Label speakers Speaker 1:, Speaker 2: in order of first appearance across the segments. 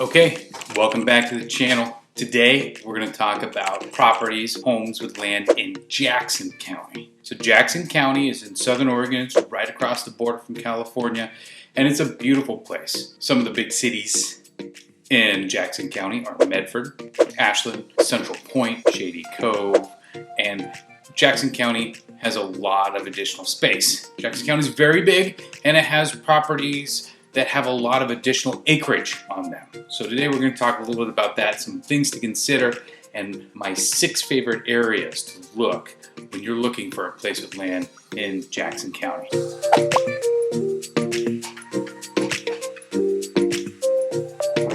Speaker 1: Okay, welcome back to the channel. Today we're going to talk about properties, homes with land in Jackson County. So Jackson County is in Southern Oregon. It's right across the border from California, and it's a beautiful place. Some of the big cities in Jackson County are Medford, Ashland, Central Point, Shady Cove, and Jackson County has a lot of additional space. Jackson County is very big, and it has properties that have a lot of additional acreage on them. So today we're going to talk a little bit about that, some things to consider, and my 6 favorite areas to look when you're looking for a place with land in Jackson County.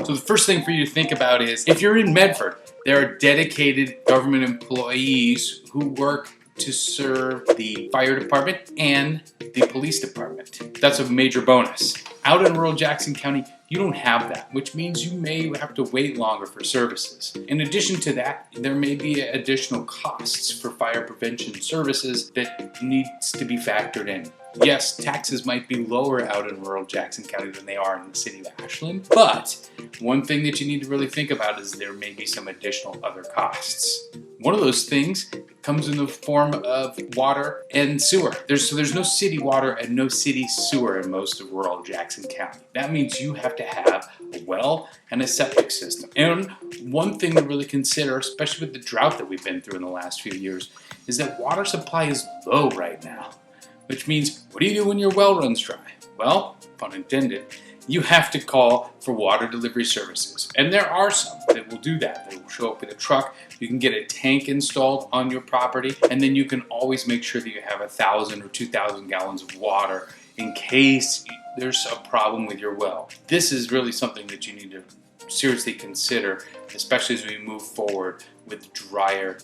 Speaker 1: So the first thing for you to think about is, if you're in Medford, there are dedicated government employees who work to serve the fire department and the police department. That's a major bonus. Out in rural Jackson County, you don't have that, which means you may have to wait longer for services. In addition to that, there may be additional costs for fire prevention services that needs to be factored in. Yes, taxes might be lower out in rural Jackson County than they are in the city of Ashland, but one thing that you need to really think about is there may be some additional other costs. One of those things comes in the form of water and sewer. There's no city water and no city sewer in most of rural Jackson County. That means you have to have a well and a septic system. And one thing to really consider, especially with the drought that we've been through in the last few years, is that water supply is low right now. Which means, what do you do when your well runs dry? Well, pun intended, you have to call for water delivery services. And there are some that will do that. They will show up with a truck. You can get a tank installed on your property, and then you can always make sure that you have 1,000 or 2,000 gallons of water in case there's a problem with your well. This is really something that you need to seriously consider, especially as we move forward with drier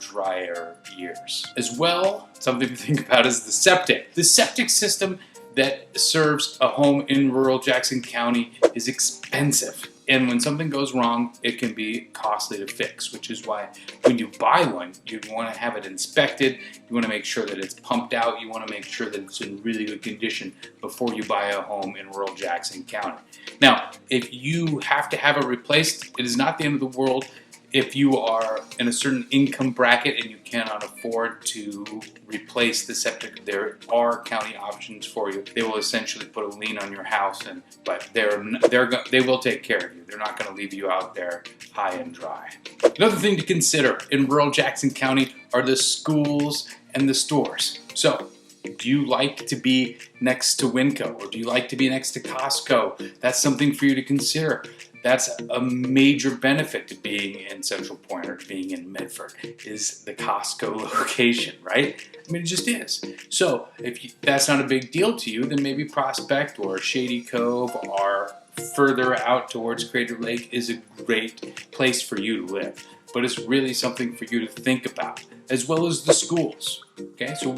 Speaker 1: years. As well, something to think about is the septic. The septic system that serves a home in rural Jackson County is expensive. And when something goes wrong, it can be costly to fix, which is why when you buy one, you want to have it inspected. You want to make sure that it's pumped out. You want to make sure that it's in really good condition before you buy a home in rural Jackson County. Now, if you have to have it replaced, it is not the end of the world. If you are in a certain income bracket and you cannot afford to replace the septic, there are county options for you. They will essentially put a lien on your house, but they will take care of you. They're not going to leave you out there high and dry. Another thing to consider in rural Jackson County are the schools and the stores. So, do you like to be next to Winco, or do you like to be next to Costco? That's something for you to consider. That's a major benefit to being in Central Point or being in Medford, is the Costco location, right? I mean, it just is. So if that's not a big deal to you, then maybe Prospect or Shady Cove or further out towards Crater Lake is a great place for you to live. But it's really something for you to think about, as well as the schools. Okay, so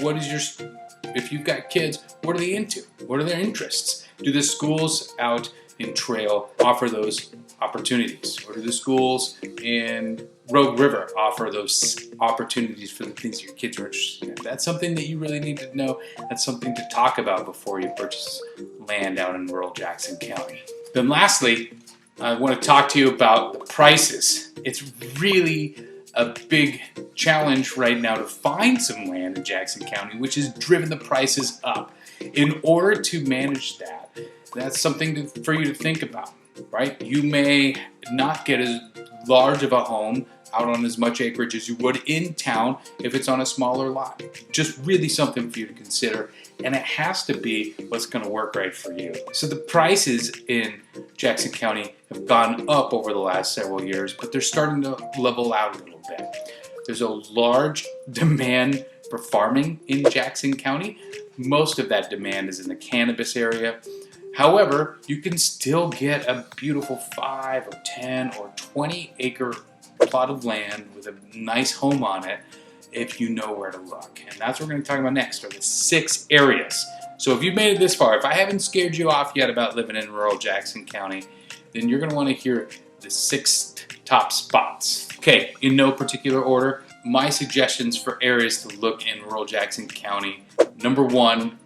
Speaker 1: if you've got kids, what are they into? What are their interests? Do the schools out in Trail offer those opportunities? Or do the schools in Rogue River offer those opportunities for the things your kids are interested in? That's something that you really need to know. That's something to talk about before you purchase land out in rural Jackson County. Then lastly, I want to talk to you about the prices. It's really a big challenge right now to find some land in Jackson County, which has driven the prices up. In order to manage that, that's something for you to think about, right? You may not get as large of a home out on as much acreage as you would in town if it's on a smaller lot. Just really something for you to consider, and it has to be what's going to work right for you. So the prices in Jackson County have gone up over the last several years, but they're starting to level out a little bit. There's a large demand for farming in Jackson County. Most of that demand is in the cannabis area. However, you can still get a beautiful 5 or 10 or 20 acre plot of land with a nice home on it if you know where to look. And that's what we're going to talk about next, are the 6 areas. So if you've made it this far, if I haven't scared you off yet about living in rural Jackson County, then you're going to want to hear the 6 top spots. Okay, in no particular order, my suggestions for areas to look in rural Jackson County. Number 1,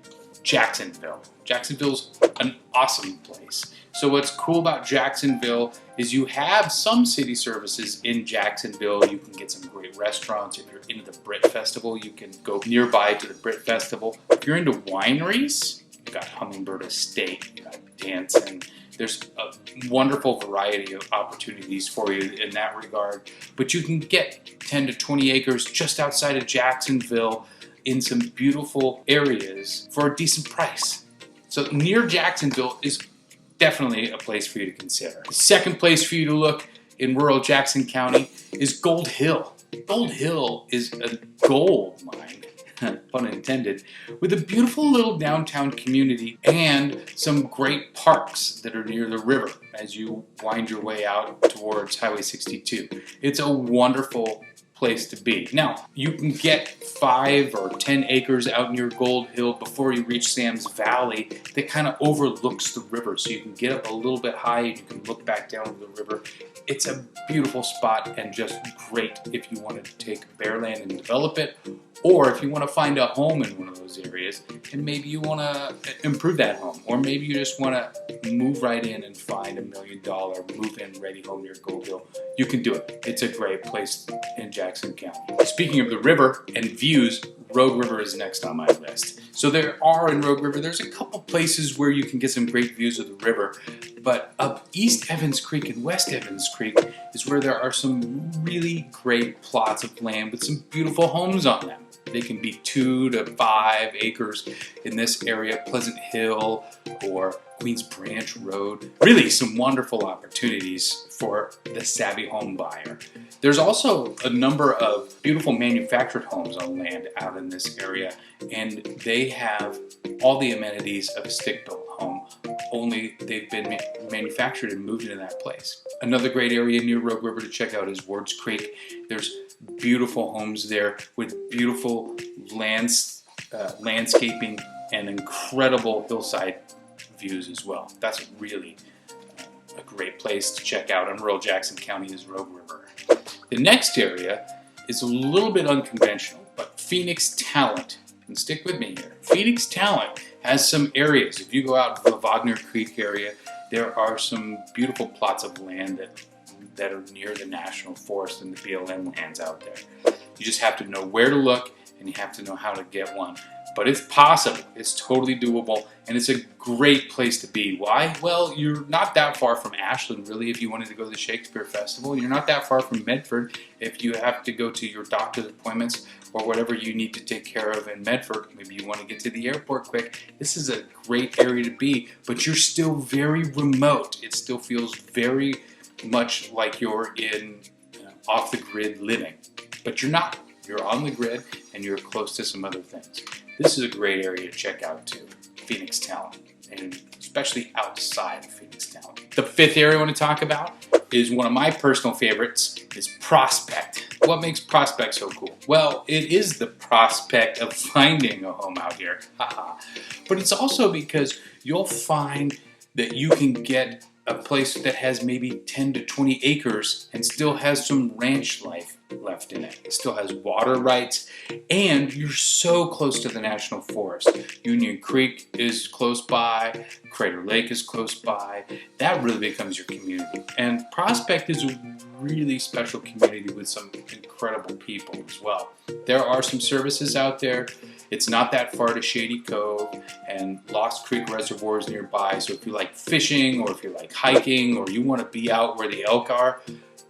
Speaker 1: Jacksonville. Jacksonville's an awesome place. So what's cool about Jacksonville is you have some city services in Jacksonville. You can get some great restaurants. If you're into the Brit Festival, you can go nearby to the Brit Festival. If you're into wineries, you've got Hummingbird Estate, you've got dancing. There's a wonderful variety of opportunities for you in that regard. But you can get 10 to 20 acres just outside of Jacksonville in some beautiful areas for a decent price. So near Jacksonville is definitely a place for you to consider. The second place for you to look in rural Jackson County is Gold Hill. Gold Hill is a gold mine, pun intended, with a beautiful little downtown community and some great parks that are near the river as you wind your way out towards Highway 62. It's a wonderful place to be. Now, you can get 5 or 10 acres out near Gold Hill before you reach Sam's Valley that kind of overlooks the river. So you can get up a little bit high and you can look back down to the river. It's a beautiful spot and just great if you want to take bare land and develop it, or if you want to find a home in one of those areas and maybe you want to improve that home, or maybe you just want to move right in and find $1 million move-in ready home near Gold Hill. You can do it. It's a great place in Jackson County. Speaking of the river and views, Rogue River is next on my list. So there are in Rogue River, there's a couple places where you can get some great views of the river, but up East Evans Creek and West Evans Creek is where there are some really great plots of land with some beautiful homes on them. They can be 2 to 5 acres in this area, Pleasant Hill or Queens Branch Road. Really some wonderful opportunities for the savvy home buyer. There's also a number of beautiful manufactured homes on land out in this area, and they have all the amenities of a stick-built home, only they've been manufactured and moved into that place. Another great area near Rogue River to check out is Wards Creek. There's beautiful homes there with beautiful landscaping and incredible hillside views as well. That's really a great place to check out in rural Jackson County is Rogue River. The next area is a little bit unconventional, but Phoenix Talent. And stick with me here. Phoenix Talent has some areas. If you go out to the Wagner Creek area, there are some beautiful plots of land that are near the National Forest and the BLM lands out there. You just have to know where to look and you have to know how to get one. But it's possible, it's totally doable, and it's a great place to be. Why? Well, you're not that far from Ashland, really, if you wanted to go to the Shakespeare Festival. You're not that far from Medford if you have to go to your doctor's appointments or whatever you need to take care of in Medford. Maybe you want to get to the airport quick. This is a great area to be, but you're still very remote. It still feels very much like you're in off-the-grid living. But you're not. You're on the grid and you're close to some other things. This is a great area to check out too, Phoenix Talent, and especially outside of Phoenix Talent. The fifth area I want to talk about is one of my personal favorites, is Prospect. What makes Prospect so cool? Well, it is the prospect of finding a home out here, but it's also because you'll find that you can get a place that has maybe 10 to 20 acres and still has some ranch life left in it. It still has water rights, and you're so close to the National Forest. Union Creek is close by, Crater Lake is close by. That really becomes your community. And Prospect is a really special community with some incredible people as well. There are some services out there. It's not that far to Shady Cove and Lost Creek Reservoirs nearby, so if you like fishing or if you like hiking or you want to be out where the elk are,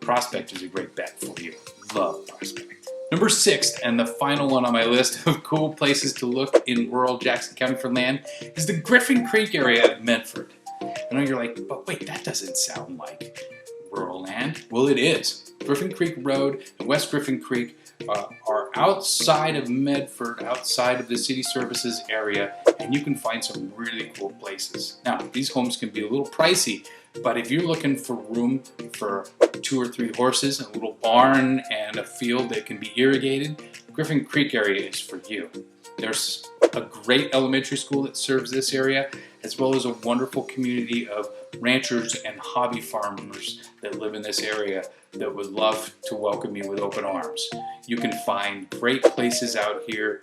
Speaker 1: Prospect is a great bet for you. Love Prospect. Number 6, and the final one on my list of cool places to look in rural Jackson County for land, is the Griffen Creek area of Medford. I know you're like, but wait, that doesn't sound like rural land. Well, it is. Griffen Creek Road and West Griffen Creek are outside of Medford, outside of the city services area, and you can find some really cool places. Now, these homes can be a little pricey, but if you're looking for room for 2 or 3 horses, a little barn, and a field that can be irrigated, Griffen Creek area is for you. There's a great elementary school that serves this area, as well as a wonderful community of ranchers and hobby farmers that live in this area that would love to welcome you with open arms. You can find great places out here,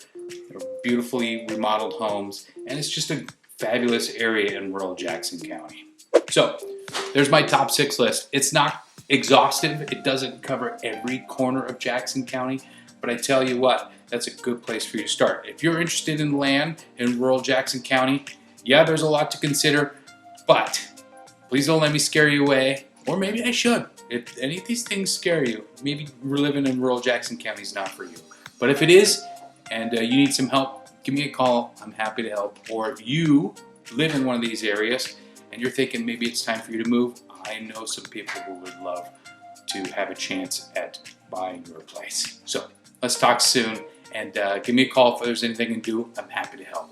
Speaker 1: beautifully remodeled homes, and it's just a fabulous area in rural Jackson County. So there's my top 6 list. It's not exhaustive. It doesn't cover every corner of Jackson County, but I tell you what, that's a good place for you to start. If you're interested in land in rural Jackson County, yeah, there's a lot to consider, but please don't let me scare you away, or maybe I should. If any of these things scare you, maybe living in rural Jackson County is not for you. But if it is, and you need some help, give me a call. I'm happy to help. Or if you live in one of these areas and you're thinking maybe it's time for you to move, I know some people who would love to have a chance at buying your place. So let's talk soon, and give me a call if there's anything I can do. I'm happy to help.